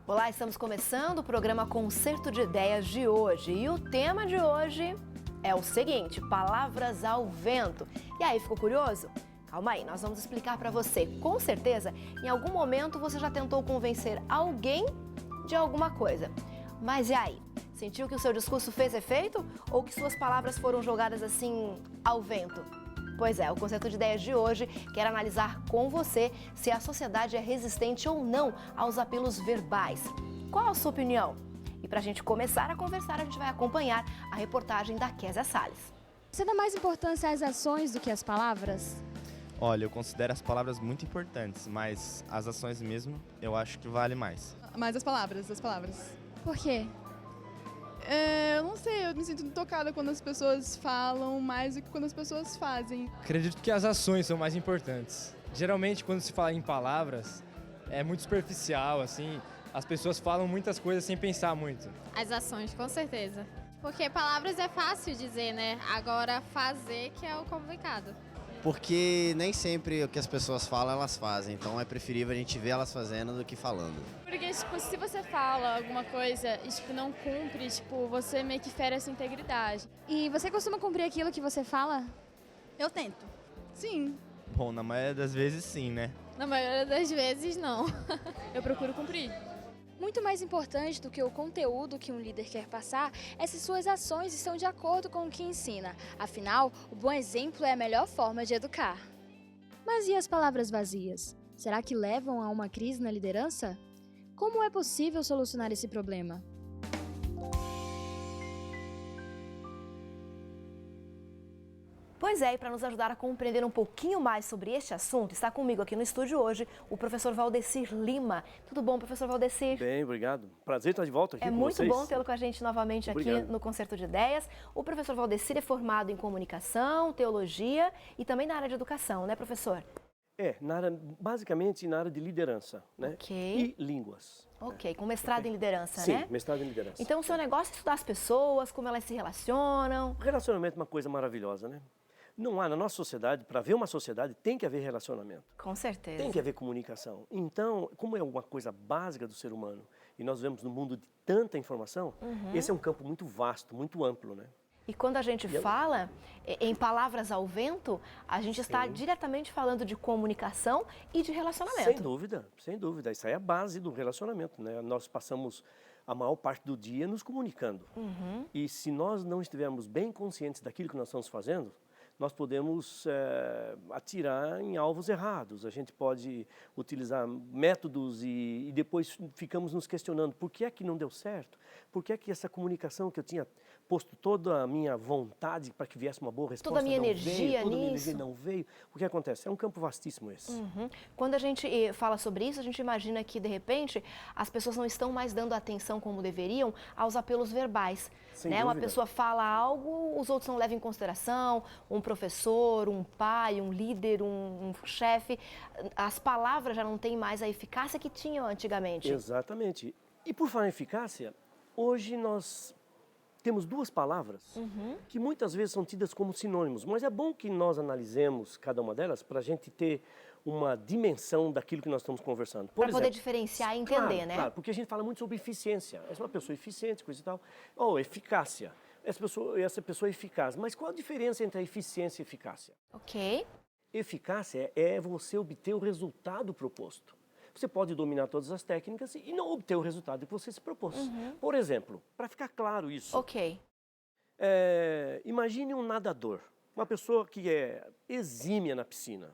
Olá, estamos começando o programa Concerto de Ideias de hoje e o tema de hoje é o seguinte, palavras ao vento. E aí, ficou curioso? Calma aí, nós vamos explicar para você. Com certeza, em algum momento você já tentou convencer alguém de alguma coisa. Mas e aí? Sentiu que o seu discurso fez efeito ou que suas palavras foram jogadas assim ao vento? Pois é, o Concerto de Ideias de hoje quer analisar com você se a sociedade é resistente ou não aos apelos verbais. Qual a sua opinião? E para a gente começar a conversar, a gente vai acompanhar a reportagem da Kézia Salles. Você dá mais importância às ações do que às palavras? Olha, eu considero as palavras muito importantes, mas as ações mesmo eu acho que vale mais. Mais as palavras. Por quê? Eu não sei, eu me sinto tocada quando as pessoas falam mais do que quando as pessoas fazem. Acredito que as ações são mais importantes. Geralmente, quando se fala em palavras, é muito superficial, assim, as pessoas falam muitas coisas sem pensar muito. As ações, com certeza. Porque palavras é fácil dizer, né? Agora, fazer que é o complicado. Porque nem sempre o que as pessoas falam, elas fazem. Então é preferível a gente ver elas fazendo do que falando. Porque, tipo, se você fala alguma coisa e, tipo, não cumpre, tipo, você meio que fere essa integridade. E você costuma cumprir aquilo que você fala? Eu tento. Sim. Bom, na maioria das vezes sim, né? Na maioria das vezes, não. Eu procuro cumprir. Muito mais importante do que o conteúdo que um líder quer passar é se suas ações estão de acordo com o que ensina. Afinal, o bom exemplo é a melhor forma de educar. Mas e as palavras vazias? Será que levam a uma crise na liderança? Como é possível solucionar esse problema? Pois é, e para nos ajudar a compreender um pouquinho mais sobre este assunto, está comigo aqui no estúdio hoje o professor Valdecir Lima. Tudo bom, professor Valdecir? Bem, obrigado. Prazer estar de volta aqui com vocês. É muito bom tê-lo com a gente novamente Obrigado. Aqui no Concerto de Ideias. O professor Valdecir é formado em comunicação, teologia e também na área de educação, né, professor? Basicamente na área de liderança, né? Ok. E línguas. Ok, com mestrado em liderança, Sim, né? Sim, mestrado em liderança. Então o seu negócio é estudar as pessoas, como elas se relacionam. O relacionamento é uma coisa maravilhosa, né? Não há, na nossa sociedade, para ver uma sociedade, tem que haver relacionamento. Com certeza. Tem que haver comunicação. Então, como é uma coisa básica do ser humano, e nós vivemos num mundo de tanta informação, esse é um campo muito vasto, muito amplo, né? E quando a gente fala em palavras ao vento, a gente está diretamente falando de comunicação e de relacionamento. Sem dúvida, sem dúvida. Isso aí é a base do relacionamento, né? Nós passamos a maior parte do dia nos comunicando. E se nós não estivermos bem conscientes daquilo que nós estamos fazendo, nós podemos atirar em alvos errados. A gente pode utilizar métodos e depois ficamos nos questionando por que é que não deu certo? Por que é que essa comunicação que eu tinha posto toda a minha vontade para que viesse uma boa resposta, toda a minha energia não veio? O que acontece? É um campo vastíssimo esse. Quando a gente fala sobre isso, a gente imagina que, de repente, as pessoas não estão mais dando atenção como deveriam aos apelos verbais. Né? Uma pessoa fala algo, os outros não levam em consideração, um professor, um pai, um líder, um chefe, as palavras já não têm mais a eficácia que tinham antigamente. Exatamente. E por falar em eficácia, hoje nós temos duas palavras que muitas vezes são tidas como sinônimos, mas é bom que nós analisemos cada uma delas para a gente ter uma dimensão daquilo que nós estamos conversando. Para poder diferenciar e entender, né? Claro, porque a gente fala muito sobre eficiência. Essa é uma pessoa eficiente, coisa e tal. Ou eficácia. Essa pessoa é eficaz. Mas qual a diferença entre a eficiência e a eficácia? Ok. Eficácia é você obter o resultado proposto. Você pode dominar todas as técnicas e não obter o resultado que você se propôs. Por exemplo, para ficar claro isso, imagine um nadador, uma pessoa que é exímia na piscina.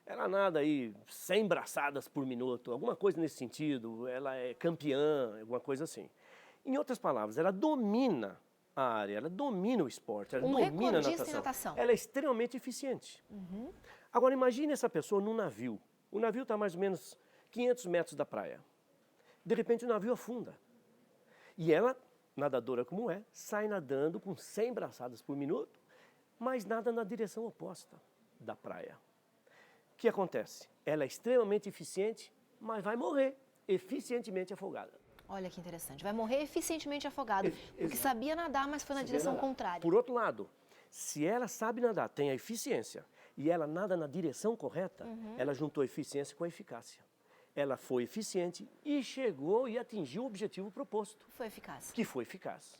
Ela nada aí 100 braçadas por minuto, alguma coisa nesse sentido, ela é campeã, alguma coisa assim. Em outras palavras, ela domina a área, ela domina o esporte, ela domina a natação. Ela é extremamente eficiente. Agora imagine essa pessoa num navio. O navio está mais ou menos 500 metros da praia. De repente o navio afunda. E ela, nadadora como é, sai nadando com 100 braçadas por minuto, mas nada na direção oposta da praia. O que acontece? Ela é extremamente eficiente, mas vai morrer eficientemente afogada. Olha que interessante. Vai morrer eficientemente afogado, porque sabia nadar, mas foi na direção contrária. Por outro lado, se ela sabe nadar, tem a eficiência, e ela nada na direção correta, ela juntou a eficiência com a eficácia. ela foi eficiente e chegou e atingiu o objetivo proposto, Foi eficaz. que foi eficaz.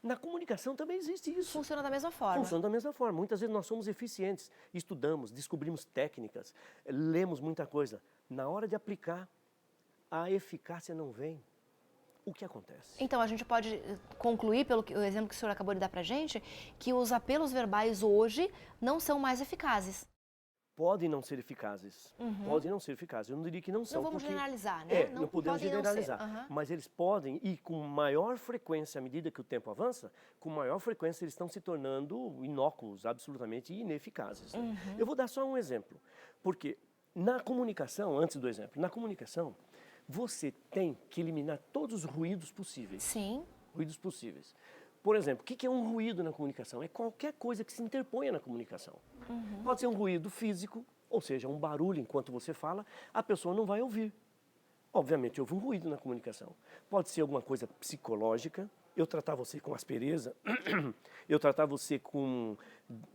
Na comunicação também existe isso. Funciona da mesma forma. Funciona da mesma forma. Muitas vezes nós somos eficientes, estudamos, descobrimos técnicas, lemos muita coisa. Na hora de aplicar, a eficácia não vem. O que acontece? Então, a gente pode concluir, pelo o exemplo que o senhor acabou de dar pra gente, que os apelos verbais hoje não são mais eficazes. Podem não ser eficazes. Podem não ser eficazes. Eu não diria que não são. Não vamos porque... generalizar, né? Não podemos podem não ser. generalizar. Mas eles podem, e com maior frequência, à medida que o tempo avança, com maior frequência eles estão se tornando inócuos, absolutamente ineficazes. Né? Eu vou dar só um exemplo. Porque na comunicação, antes do exemplo, na comunicação, você tem que eliminar todos os ruídos possíveis. Sim. Ruídos possíveis. Por exemplo, o que é um ruído na comunicação? É qualquer coisa que se interponha na comunicação. Pode ser um ruído físico, ou seja, um barulho enquanto você fala, a pessoa não vai ouvir. Obviamente, houve um ruído na comunicação. Pode ser alguma coisa psicológica, eu tratar você com aspereza, eu tratar você com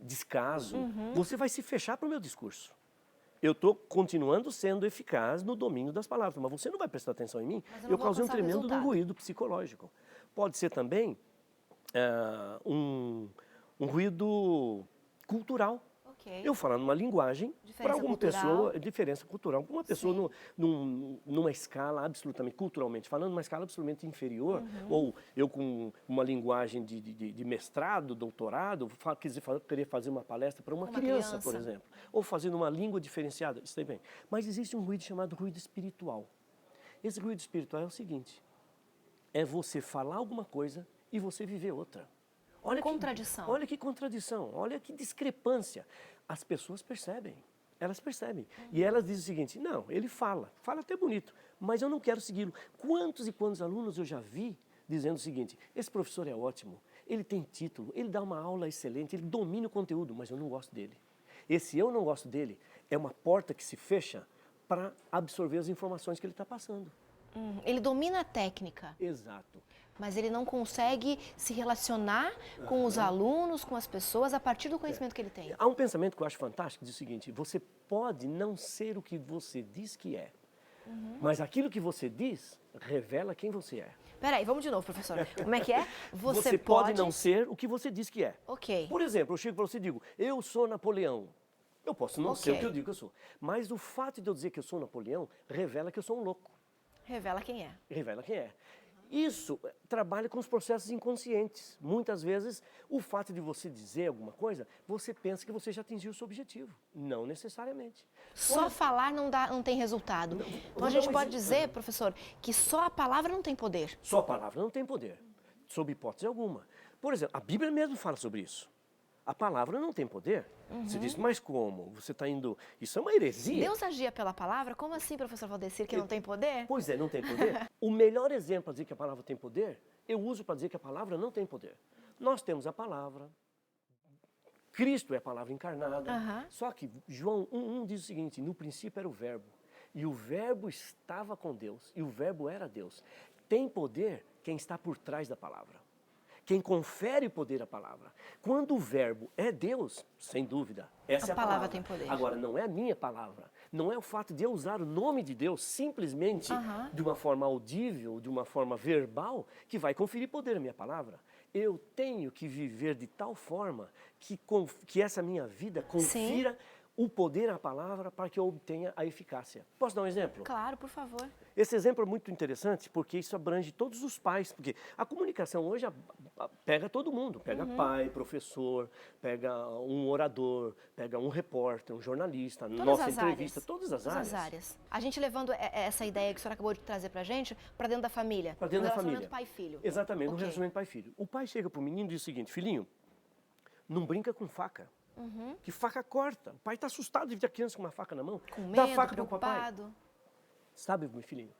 descaso, você vai se fechar para o meu discurso. Eu estou continuando sendo eficaz no domínio das palavras, mas você não vai prestar atenção em mim, eu causei um tremendo ruído psicológico. Pode ser também um ruído cultural. Okay. Eu falar numa linguagem, para alguma pessoa, diferença cultural. Uma pessoa numa escala absolutamente, culturalmente falando, numa escala absolutamente inferior, ou eu com uma linguagem de mestrado, doutorado, querer fazer uma palestra para uma criança, por exemplo, ou fazendo uma língua diferenciada, isso aí bem. Mas existe um ruído chamado ruído espiritual. Esse ruído espiritual é o seguinte, é você falar alguma coisa e você viver outra. Olha contradição. Olha que contradição, olha que discrepância. As pessoas percebem, elas percebem. E elas dizem o seguinte, não, ele fala até bonito, mas eu não quero segui-lo. Quantos e quantos alunos eu já vi dizendo o seguinte, esse professor é ótimo, ele tem título, ele dá uma aula excelente, ele domina o conteúdo, mas eu não gosto dele. Esse eu não gosto dele é uma porta que se fecha para absorver as informações que ele está passando. Ele domina a técnica. Exato. Mas ele não consegue se relacionar com os alunos, com as pessoas, a partir do conhecimento que ele tem. Há um pensamento que eu acho fantástico, diz o seguinte, você pode não ser o que você diz que é, mas aquilo que você diz revela quem você é. Peraí, vamos de novo, professor. Como é que é? Você pode não ser o que você diz que é. Ok. Por exemplo, eu chego para você e digo, eu sou Napoleão. Eu posso não ser o que eu digo que eu sou. Mas o fato de eu dizer que eu sou Napoleão revela que eu sou um louco. Revela quem é. Revela quem é. Isso trabalha com os processos inconscientes. Muitas vezes, o fato de você dizer alguma coisa, você pensa que você já atingiu o seu objetivo. Não necessariamente. Só falar não tem resultado. Então a gente pode dizer, professor, que só a palavra não tem poder. Só a palavra não tem poder, sob hipótese alguma. Por exemplo, a Bíblia mesmo fala sobre isso. A palavra não tem poder. Você diz, mas como? Você está indo... Isso é uma heresia. Deus agia pela palavra? Como assim, professor Valdecir, que não tem poder? Pois é, não tem poder. O melhor exemplo para dizer que a palavra tem poder, eu uso para dizer que a palavra não tem poder. Nós temos a palavra, Cristo é a palavra encarnada, só que João 1:1 diz o seguinte, no princípio era o verbo, e o verbo estava com Deus, e o verbo era Deus. Tem poder quem está por trás da palavra. Quem confere poder à palavra. Quando o verbo é Deus, sem dúvida, essa é a palavra. Tem poder. Agora, não é a minha palavra. Não é o fato de eu usar o nome de Deus simplesmente de uma forma audível, de uma forma verbal, que vai conferir poder à minha palavra. Eu tenho que viver de tal forma que essa minha vida confira o poder à palavra para que eu obtenha a eficácia. Posso dar um exemplo? Claro, por favor. Esse exemplo é muito interessante porque isso abrange todos os pais, porque a comunicação hoje pega todo mundo, pega pai, professor, pega um orador, pega um repórter, um jornalista, nossa entrevista, todas as áreas. A gente levando essa ideia que o senhor acabou de trazer pra gente para dentro da família. Para dentro da família. No relacionamento pai e filho. Exatamente, no relacionamento pai e filho. O pai chega pro menino e diz o seguinte, filhinho, não brinca com faca. Que faca corta. O pai está assustado de ver a criança com uma faca na mão. Com medo, dá a faca preocupado. Pro papai. Sabe, meu filhinho,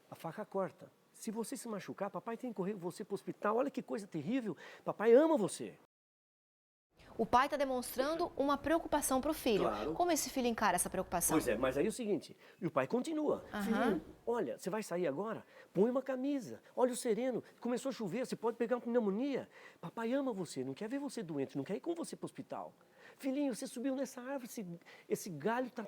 a faca corta. Se você se machucar, papai tem que correr com você para o hospital. Olha que coisa terrível. Papai ama você. O pai está demonstrando uma preocupação para o filho. Claro. Como esse filho encara essa preocupação? Pois é, mas aí é o seguinte, e o pai continua. Filhinho, olha, você vai sair agora? Põe uma camisa. Olha o sereno, começou a chover, você pode pegar uma pneumonia. Papai ama você, não quer ver você doente, não quer ir com você para o hospital. Filhinho, você subiu nessa árvore, esse galho está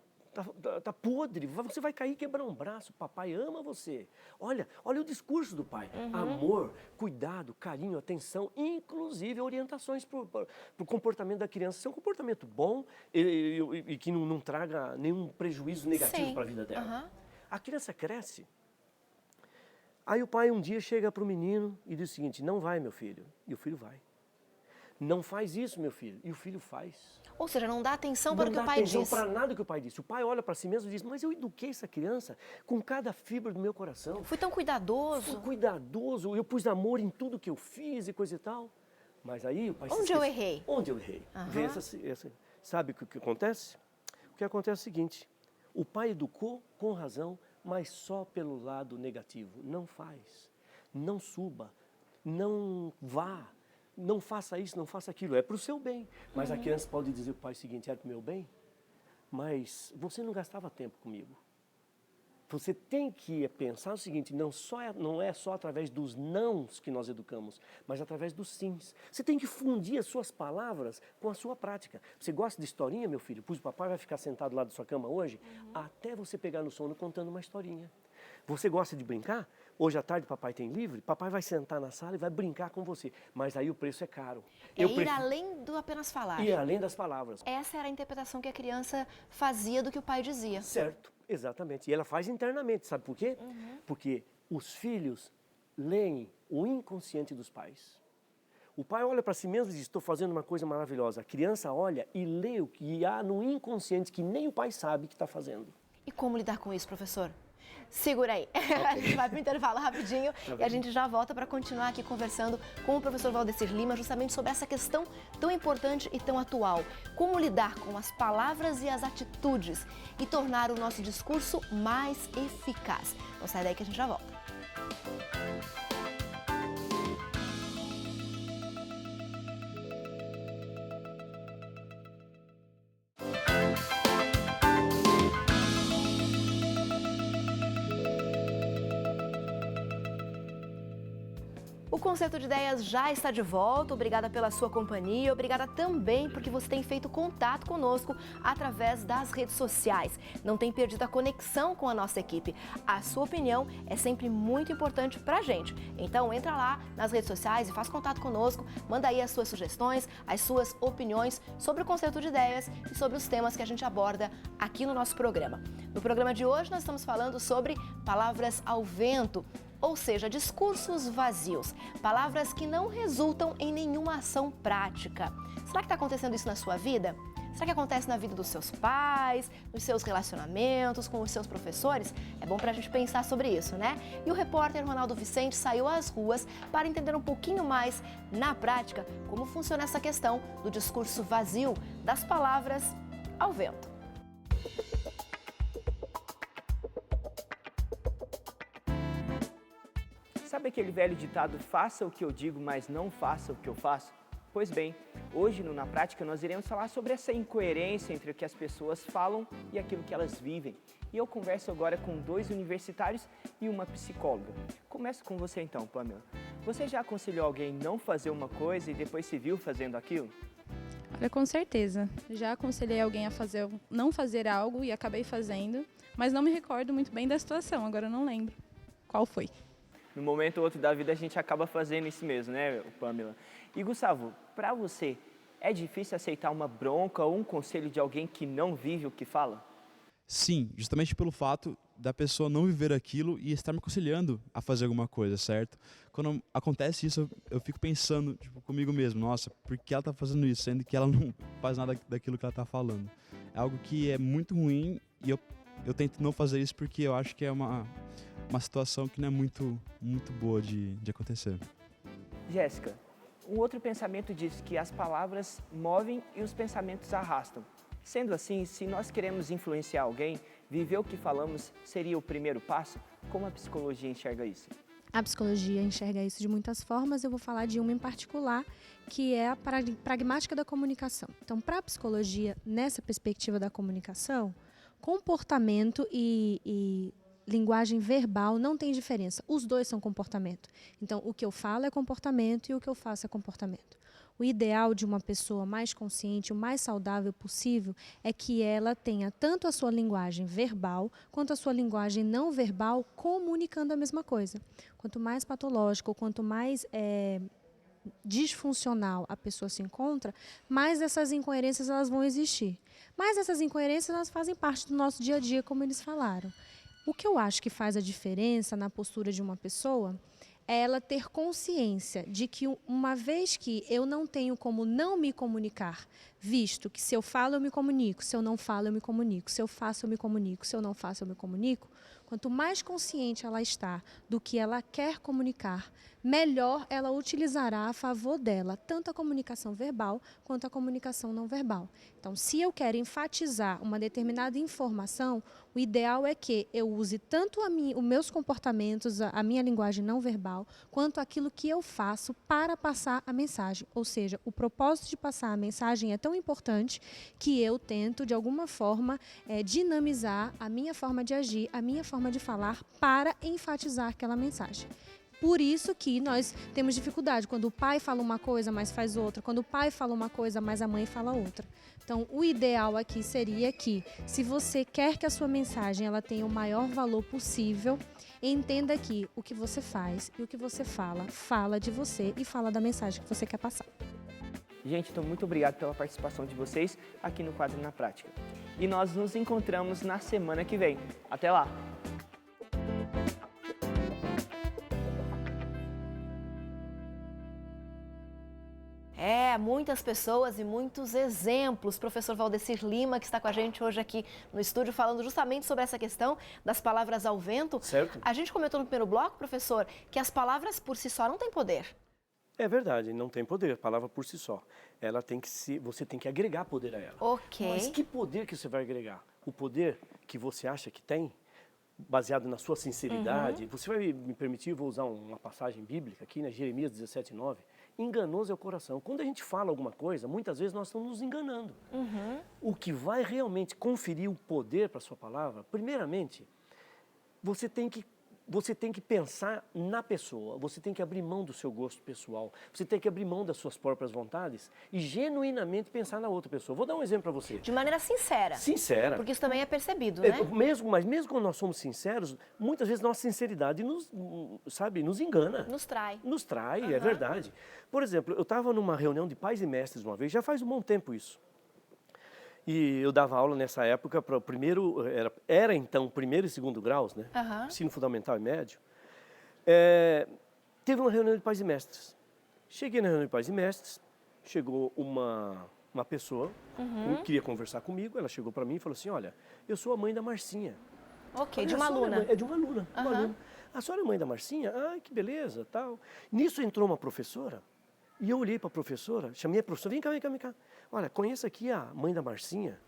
tá podre, você vai cair e quebrar um braço. Papai ama você. Olha o discurso do pai. Amor, cuidado, carinho, atenção, inclusive orientações para o comportamento da criança. Isso é um comportamento bom e que não traga nenhum prejuízo negativo para a vida dela. A criança cresce. Aí o pai um dia chega para o menino e diz o seguinte: não vai, meu filho. E o filho vai. Não faz isso, meu filho. E o filho faz. Ou seja, não dá atenção para o que o pai diz. Não dá atenção para nada que o pai disse. O pai olha para si mesmo e diz: mas eu eduquei essa criança com cada fibra do meu coração. Fui tão cuidadoso. Fui cuidadoso, eu pus amor em tudo que eu fiz e coisa e tal. Mas aí o pai Onde eu errei? Onde eu errei? Vê sabe o que acontece? O que acontece é o seguinte: o pai educou com razão, mas só pelo lado negativo. Não faz, não suba, não vá. Não faça isso, não faça aquilo, é para o seu bem. Mas a criança pode dizer para o pai o seguinte: era para o meu bem, mas você não gastava tempo comigo. Você tem que pensar o seguinte: não é só através dos nãos que nós educamos, mas através dos sims. Você tem que fundir as suas palavras com a sua prática. Você gosta de historinha, meu filho? Pois o papai vai ficar sentado lá da sua cama hoje, até você pegar no sono contando uma historinha. Você gosta de brincar? Hoje à tarde papai tem livre, papai vai sentar na sala e vai brincar com você. Mas aí o preço é caro. Ir além do apenas falar. Ir além das palavras. Essa era a interpretação que a criança fazia do que o pai dizia. Certo, exatamente. E ela faz internamente, sabe por quê? Porque os filhos leem o inconsciente dos pais. O pai olha para si mesmo e diz: estou fazendo uma coisa maravilhosa. A criança olha e lê o que há no inconsciente que nem o pai sabe que está fazendo. E como lidar com isso, professor? Segura aí, a gente vai para o intervalo rapidinho e a gente já volta para continuar aqui conversando com o professor Valdecir Lima justamente sobre essa questão tão importante e tão atual. Como lidar com as palavras e as atitudes e tornar o nosso discurso mais eficaz. Não sai daí que a gente já volta. O Concerto de Ideias já está de volta, obrigada pela sua companhia, obrigada também porque você tem feito contato conosco através das redes sociais. Não tem perdido a conexão com a nossa equipe. A sua opinião é sempre muito importante pra gente. Então entra lá nas redes sociais e faz contato conosco, manda aí as suas sugestões, as suas opiniões sobre o Concerto de Ideias e sobre os temas que a gente aborda aqui no nosso programa. No programa de hoje nós estamos falando sobre palavras ao vento. Ou seja, discursos vazios, palavras que não resultam em nenhuma ação prática. Será que está acontecendo isso na sua vida? Será que acontece na vida dos seus pais, nos seus relacionamentos, com os seus professores? É bom para a gente pensar sobre isso, né? E o repórter Ronaldo Vicente saiu às ruas para entender um pouquinho mais, na prática, como funciona essa questão do discurso vazio, das palavras ao vento. Sabe aquele velho ditado, faça o que eu digo, mas não faça o que eu faço? Pois bem, hoje no Na Prática nós iremos falar sobre essa incoerência entre o que as pessoas falam e aquilo que elas vivem. E eu converso agora com 2 universitários e uma psicóloga. Começo com você então, Pamela. Você já aconselhou alguém não fazer uma coisa e depois se viu fazendo aquilo? Olha, com certeza. Já aconselhei alguém a não fazer algo e acabei fazendo, mas não me recordo muito bem da situação, agora eu não lembro qual foi. No momento ou outro da vida a gente acaba fazendo isso mesmo, né, Pamela? E Gustavo, para você, é difícil aceitar uma bronca ou um conselho de alguém que não vive o que fala? Sim, justamente pelo fato da pessoa não viver aquilo e estar me aconselhando a fazer alguma coisa, certo? Quando acontece isso, eu fico pensando comigo mesmo, nossa, por que ela está fazendo isso, sendo que ela não faz nada daquilo que ela está falando? É algo que é muito ruim e eu tento não fazer isso porque eu acho que é uma situação que não é muito boa de acontecer. Jéssica, um outro pensamento diz que as palavras movem e os pensamentos arrastam. Sendo assim, se nós queremos influenciar alguém, viver o que falamos seria o primeiro passo? Como a psicologia enxerga isso? A psicologia enxerga isso de muitas formas, eu vou falar de uma em particular, que é a pragmática da comunicação. Então, para a psicologia, nessa perspectiva da comunicação, comportamento e linguagem verbal não tem diferença. Os dois são comportamento. Então, o que eu falo é comportamento e o que eu faço é comportamento. O ideal de uma pessoa mais consciente, o mais saudável possível, é que ela tenha tanto a sua linguagem verbal quanto a sua linguagem não verbal comunicando a mesma coisa. Quanto mais patológico, quanto mais disfuncional a pessoa se encontra, mais essas incoerências elas vão existir. Mas essas incoerências elas fazem parte do nosso dia a dia, como eles falaram. O que eu acho que faz a diferença na postura de uma pessoa é ela ter consciência de que uma vez que eu não tenho como não me comunicar, visto que se eu falo eu me comunico, se eu não falo eu me comunico, se eu faço eu me comunico, se eu não faço eu me comunico, quanto mais consciente ela está do que ela quer comunicar, melhor ela utilizará a favor dela, tanto a comunicação verbal quanto a comunicação não verbal. Então, se eu quero enfatizar uma determinada informação, o ideal é que eu use tanto os meus comportamentos, a minha linguagem não verbal, quanto aquilo que eu faço para passar a mensagem. Ou seja, o propósito de passar a mensagem é tão importante que eu tento, de alguma forma, dinamizar a minha forma de agir, a minha forma de falar para enfatizar aquela mensagem. Por isso que nós temos dificuldade quando o pai fala uma coisa, mas faz outra. Quando o pai fala uma coisa, mas a mãe fala outra. Então, o ideal aqui seria que, se você quer que a sua mensagem ela tenha o maior valor possível, entenda que o que você faz e o que você fala de você e fala da mensagem que você quer passar. Gente, então muito obrigado pela participação de vocês aqui no Quadro na Prática. E nós nos encontramos na semana que vem. Até lá! Muitas pessoas e muitos exemplos. Professor Valdecir Lima, que está com a gente hoje aqui no estúdio, falando justamente sobre essa questão das palavras ao vento. Certo. A gente comentou no primeiro bloco, professor, que as palavras por si só não têm poder. É verdade, não tem poder, a palavra por si só. Ela tem que você tem que agregar poder a ela. Ok. Mas que poder que você vai agregar? O poder que você acha que tem, baseado na sua sinceridade. Você vai me permitir, eu vou usar uma passagem bíblica aqui, né? Jeremias 17:9. Enganoso é o coração. Quando a gente fala alguma coisa, muitas vezes nós estamos nos enganando. O que vai realmente conferir o poder para a sua palavra, primeiramente, você tem que pensar na pessoa, você tem que abrir mão do seu gosto pessoal, você tem que abrir mão das suas próprias vontades e genuinamente pensar na outra pessoa. Vou dar um exemplo para você. De maneira sincera. Sincera. Porque isso também é percebido, né? Mas mesmo quando nós somos sinceros, muitas vezes nossa sinceridade nos engana. Nos trai. Nos trai, é verdade. Por exemplo, eu estava numa reunião de pais e mestres uma vez, já faz um bom tempo isso. E eu dava aula nessa época para o primeiro, era então primeiro e segundo graus, né? Ensino fundamental e médio. Teve uma reunião de pais e mestres. Cheguei na reunião de pais e mestres, chegou uma pessoa que queria conversar comigo, ela chegou para mim e falou assim, olha, eu sou a mãe da Marcinha. Ok, de uma aluna. É de uma aluna, uma aluna. A senhora é mãe da Marcinha? Ah, que beleza, tal. Nisso entrou uma professora, e eu olhei para a professora, chamei a professora, vem cá, vem cá, vem cá. Olha, conheça aqui a mãe da Marcinha.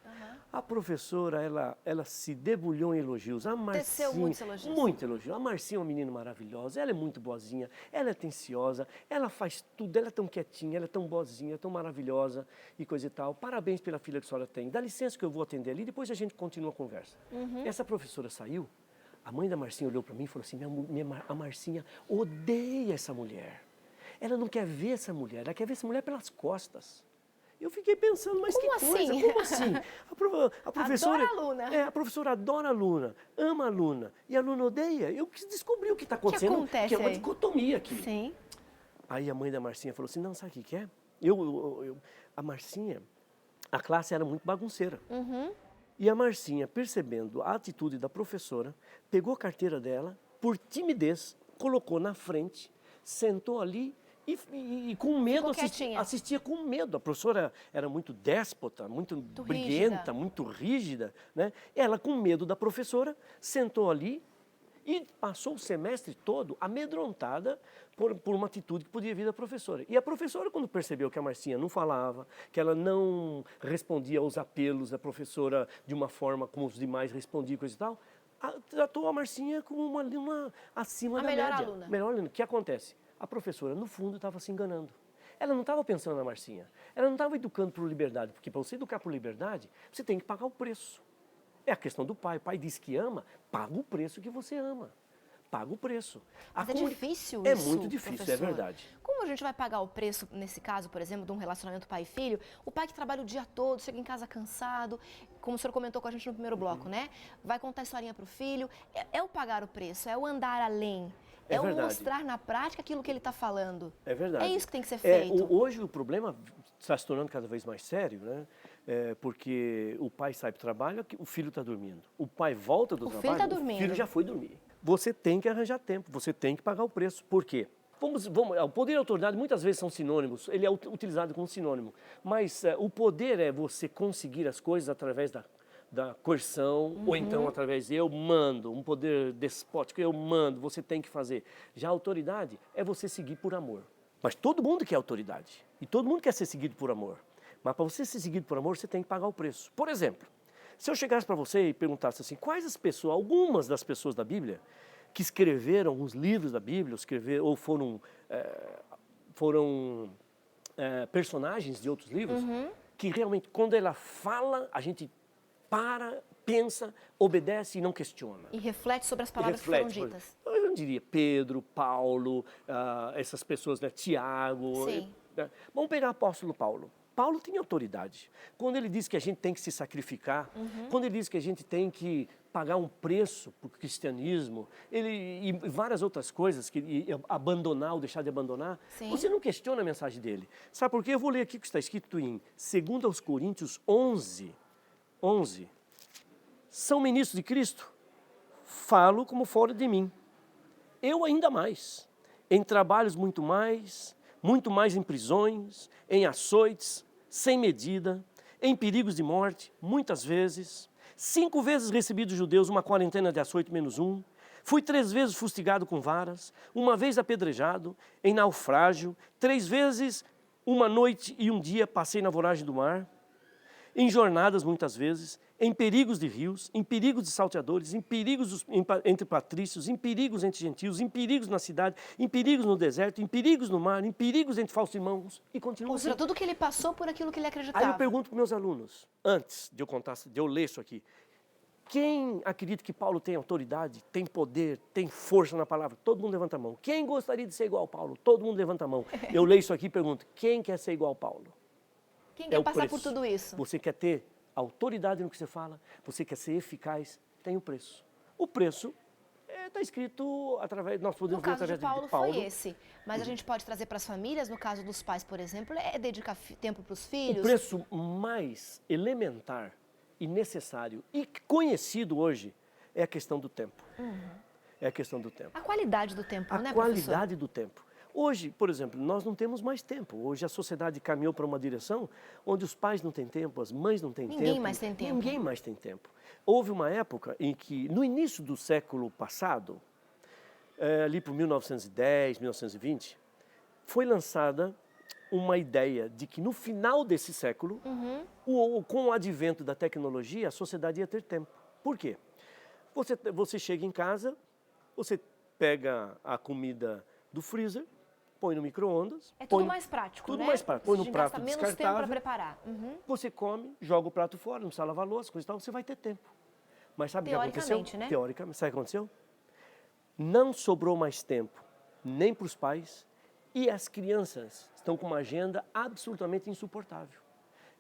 A professora, ela se debulhou em elogios. A Marcinha, teceu muitos elogios. Muito elogio. A Marcinha é uma menina maravilhosa, ela é muito boazinha, ela é atenciosa, ela faz tudo, ela é tão quietinha, ela é tão boazinha, tão maravilhosa e coisa e tal. Parabéns pela filha que a senhora tem. Dá licença que eu vou atender ali, depois a gente continua a conversa. Essa professora saiu, a mãe da Marcinha olhou para mim e falou assim, a Marcinha odeia essa mulher. Ela não quer ver essa mulher, ela quer ver essa mulher pelas costas. Eu fiquei pensando, mas como que coisa, assim? como assim? A professora, adora a aluna. A professora adora a aluna, ama a aluna, e a aluna odeia. Eu quis descobrir o que está acontecendo, que é uma dicotomia aqui. Sim. Aí a mãe da Marcinha falou assim, não, sabe o que é? A Marcinha, a classe era muito bagunceira. E a Marcinha, percebendo a atitude da professora, pegou a carteira dela, por timidez, colocou na frente, sentou ali, e com medo assistia com medo. A professora era muito déspota, muito briguenta, muito rígida, né? Ela, com medo da professora, sentou ali e passou o semestre todo amedrontada por uma atitude que podia vir da professora. E a professora, quando percebeu que a Marcinha não falava, que ela não respondia aos apelos da professora de uma forma como os demais respondiam, coisa e tal, tratou a Marcinha como uma aluna acima da média. Aluna. Melhor aluna. O que acontece? A professora, no fundo, estava se enganando. Ela não estava pensando na Marcinha. Ela não estava educando por liberdade, porque para você educar por liberdade, você tem que pagar o preço. É a questão do pai. O pai diz que ama, paga o preço que você ama. paga o preço. Mas é difícil É isso, muito difícil, professor. é verdade. Como a gente vai pagar o preço, nesse caso, por exemplo, de um relacionamento pai e filho? O pai que trabalha o dia todo, chega em casa cansado, como o senhor comentou com a gente no primeiro bloco, né? Vai contar a historinha para o filho. É o pagar o preço, é o andar além. É o verdade. mostrar na prática aquilo que ele está falando. É verdade. É isso que tem que ser feito. Hoje o problema está se tornando cada vez mais sério, né? Porque o pai sai para o trabalho, o filho está dormindo. O pai volta do trabalho, filho tá dormindo. o filho já foi dormir. Você tem que arranjar tempo, você tem que pagar o preço. Por quê? O poder e a autoridade muitas vezes são sinônimos, ele é utilizado como sinônimo. Mas o poder é você conseguir as coisas através da coerção, ou então através de eu mando, um poder despótico, eu mando, você tem que fazer. Já a autoridade é você seguir por amor. Mas todo mundo quer autoridade, e todo mundo quer ser seguido por amor. Mas para você ser seguido por amor, você tem que pagar o preço. Por exemplo, se eu chegasse para você e perguntasse assim, quais as pessoas, algumas das pessoas da Bíblia, que escreveram os livros da Bíblia, ou foram personagens de outros livros, que realmente, quando ela fala, a gente para, pensa, obedece e não questiona. E reflete sobre as palavras que foram ditas. Eu diria Pedro, Paulo, essas pessoas, né, Tiago. Sim. Vamos pegar o apóstolo Paulo. Paulo tinha autoridade. Quando ele diz que a gente tem que se sacrificar, quando ele diz que a gente tem que pagar um preço para o cristianismo, e várias outras coisas, abandonar ou deixar de abandonar, você não questiona a mensagem dele. Sabe por quê? Eu vou ler aqui o que está escrito em 2 Coríntios 11. São ministros de Cristo? Falo como fora de mim. Eu ainda mais. Em trabalhos muito mais em prisões, em açoites, sem medida, em perigos de morte, muitas vezes. 5 vezes recebi dos judeus uma quarentena de açoite menos 1. Fui 3 vezes fustigado com varas, 1 vez apedrejado, em naufrágio, 3 vezes, 1 noite e 1 dia passei na voragem do mar. Em jornadas, muitas vezes, em perigos de rios, em perigos de salteadores, em perigos entre patrícios, em perigos entre gentios, em perigos na cidade, em perigos no deserto, em perigos no mar, em perigos entre falsos irmãos, e continua Ou seja, assim. tudo que ele passou por aquilo que ele acreditava. Aí eu pergunto para meus alunos, antes de eu ler isso aqui, quem acredita que Paulo tem autoridade, tem poder, tem força na palavra? Todo mundo levanta a mão. Quem gostaria de ser igual a Paulo? Todo mundo levanta a mão. Eu leio isso aqui e pergunto, quem quer ser igual a Paulo? Quem quer passar por tudo isso? Você quer ter autoridade no que você fala, você quer ser eficaz, tem um preço. O preço está escrito através, nós podemos ver através de Paulo. Foi esse, mas a gente pode trazer para as famílias, no caso dos pais, por exemplo, é dedicar tempo para os filhos? O preço mais elementar e necessário e conhecido hoje é a questão do tempo. É a questão do tempo. A qualidade do tempo, né, professor? A professor? qualidade do tempo. Hoje, por exemplo, nós não temos mais tempo. Hoje a sociedade caminhou para uma direção onde os pais não têm tempo, as mães não têm tempo. Ninguém mais tem tempo. Ninguém mais tem tempo. Houve uma época em que, no início do século passado, ali por 1910, 1920, foi lançada uma ideia de que no final desse século, com o advento da tecnologia, a sociedade ia ter tempo. Por quê? Você chega em casa, você pega a comida do freezer, põe no micro-ondas. É tudo mais prático, tudo né? mais prático. Põe no prato gasta menos tempo descartável. para preparar. Você come, joga o prato fora, não precisa lavar louça, coisa e tal, você vai ter tempo. Mas sabe o que aconteceu? Teoricamente, né? Teoricamente, sabe o que aconteceu? Não sobrou mais tempo, nem para os pais, e as crianças estão com uma agenda absolutamente insuportável.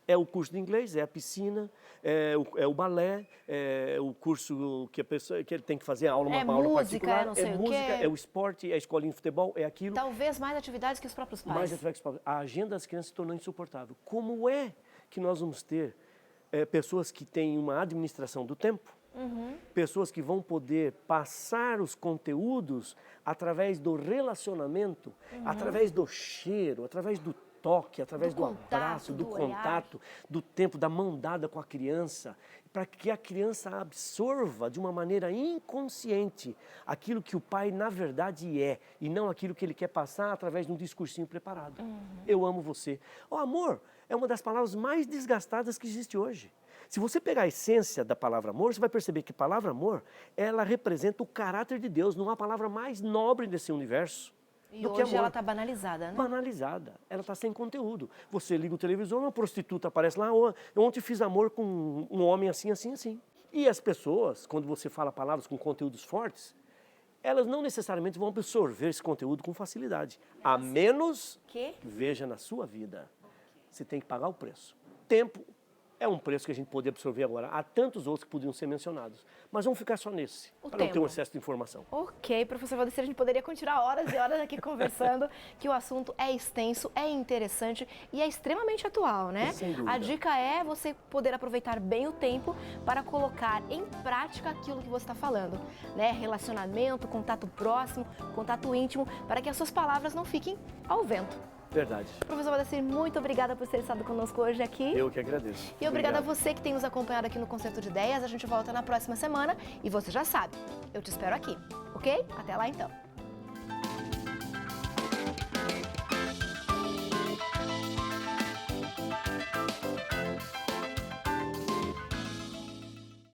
É o curso de inglês, é a piscina, é o balé, é o curso que a pessoa que ele tem que fazer aula, uma aula particular, não sei o música, quê. é o esporte, é a escolinha de futebol, é aquilo. Talvez mais atividades que os próprios pais. Mais atividades que os pais. A agenda das crianças se tornou insuportável. Como é que nós vamos ter pessoas que têm uma administração do tempo, pessoas que vão poder passar os conteúdos através do relacionamento, através do cheiro, através do toque, através do abraço, do contato, do tempo, da mão dada com a criança, para que a criança absorva de uma maneira inconsciente aquilo que o pai na verdade é e não aquilo que ele quer passar através de um discursinho preparado. Eu amo você. O amor é uma das palavras mais desgastadas que existe hoje. Se você pegar a essência da palavra amor, você vai perceber que a palavra amor, ela representa o caráter de Deus, não há palavra mais nobre desse universo. E hoje ela está banalizada, né? Banalizada. Ela está sem conteúdo. Você liga o televisor, uma prostituta aparece lá, ontem fiz amor com um homem assim, assim, assim. E as pessoas, quando você fala palavras com conteúdos fortes, elas não necessariamente vão absorver esse conteúdo com facilidade, a menos que veja na sua vida. Você tem que pagar o preço. Tempo é um preço que a gente pode absorver agora. Há tantos outros que podiam ser mencionados, mas vamos ficar só nesse, para não ter um excesso de informação. Ok, professor Valdecir, a gente poderia continuar horas e horas aqui conversando, que o assunto é extenso, é interessante e é extremamente atual, né? Sem dúvida. A dica é você poder aproveitar bem o tempo para colocar em prática aquilo que você está falando, né? Relacionamento, contato próximo, contato íntimo, para que as suas palavras não fiquem ao vento. Verdade. Professor Valdecir, muito obrigada por ter estado conosco hoje aqui. Eu que agradeço. E obrigada a você que tem nos acompanhado aqui no Concerto de Ideias. A gente volta na próxima semana e você já sabe, eu te espero aqui, ok? Até lá então.